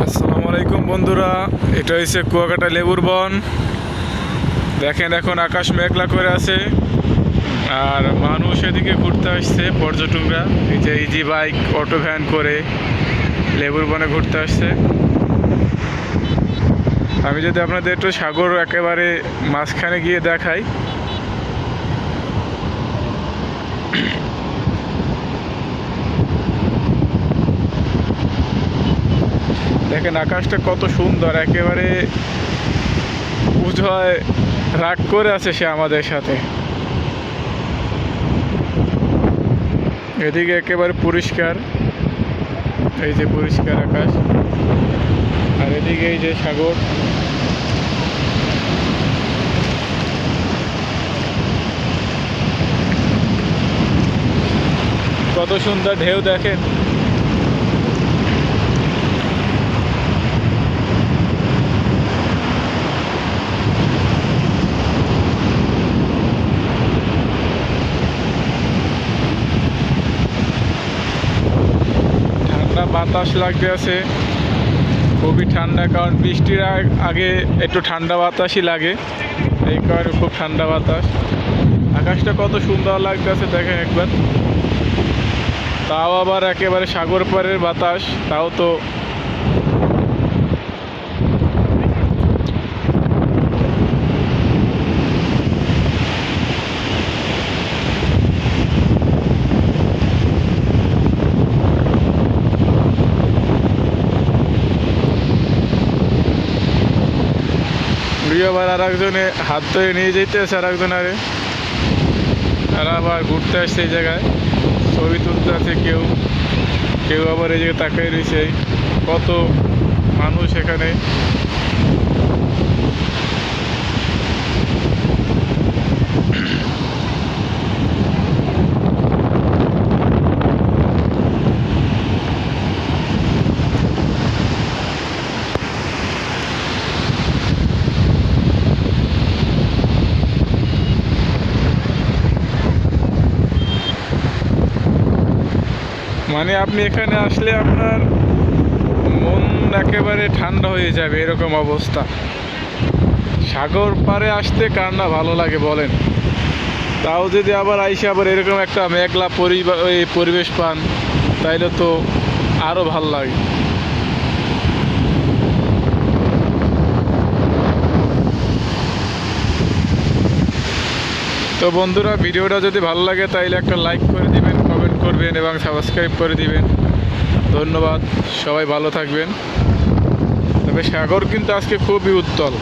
আসসালামু আলাইকুম বন্ধুরা, এটা হচ্ছে কুয়াকাটা লেবুর বন। দেখেন এখন আকাশ মেঘলা করে আছে আর মানুষ এদিকে ঘুরতে আসছে, পর্যটকরা এই যে ইজি বাইক অটো ভ্যান করে লেবুর বনে ঘুরতে আসছে। আমি যদি আপনাদের একটু সাগর একেবারে মাঝখানে গিয়ে দেখাই, দেখেন আকাশটা কত সুন্দর, একেবারে উজয় রাগ করে আছে সে আমাদের সাথে। এদিকে একেবারে পরিষ্কার, এই যে পরিষ্কার আকাশ, আর এদিকে এই যে সাগর। কত সুন্দর ঢেউ দেখেন। ঠান্ডা বাতাস লাগতে আছে, খুবই ঠান্ডা, কারণ বৃষ্টির আগে একটু ঠান্ডা বাতাসই লাগে, এই কারণে খুব ঠান্ডা বাতাস। আকাশটা কত সুন্দর লাগতেছে দেখেন একবার, তাও আবার একেবারে সাগর পাড়ের বাতাস, তাও তো আবার আর একজনে হাত ধরে নিয়ে যেতেছে আর একজন, আরে আর আবার ঘুরতে আসছে এই জায়গায়, ছবি তুলতে আছে কেউ কেউ, আবার এই জায়গায় তাকিয়ে রয়েছে। কত মানুষ এখানে। মানে আপনি এখানে আসলে আপনার মন একেবারে ঠান্ডা হয়ে যাবে, এরকম অবস্থা। সাগর পাড়ে আসতে কার না ভালো লাগে বলেন, তাও যদি আবার আইসে আবার এরকম একটা মেঘলা পরিবেশ পান, তাইলে তো আরও ভাল লাগে। তো বন্ধুরা, ভিডিওটা যদি ভালো লাগে তাইলে একটা লাইক করে দিবেন, কমেন্ট করবেন এবং সাবস্ক্রাইব করে দিবেন। ধন্যবাদ, সবাই ভালো থাকবেন। তবে সাগর কিন্তু আজকে খুবই উত্তাল।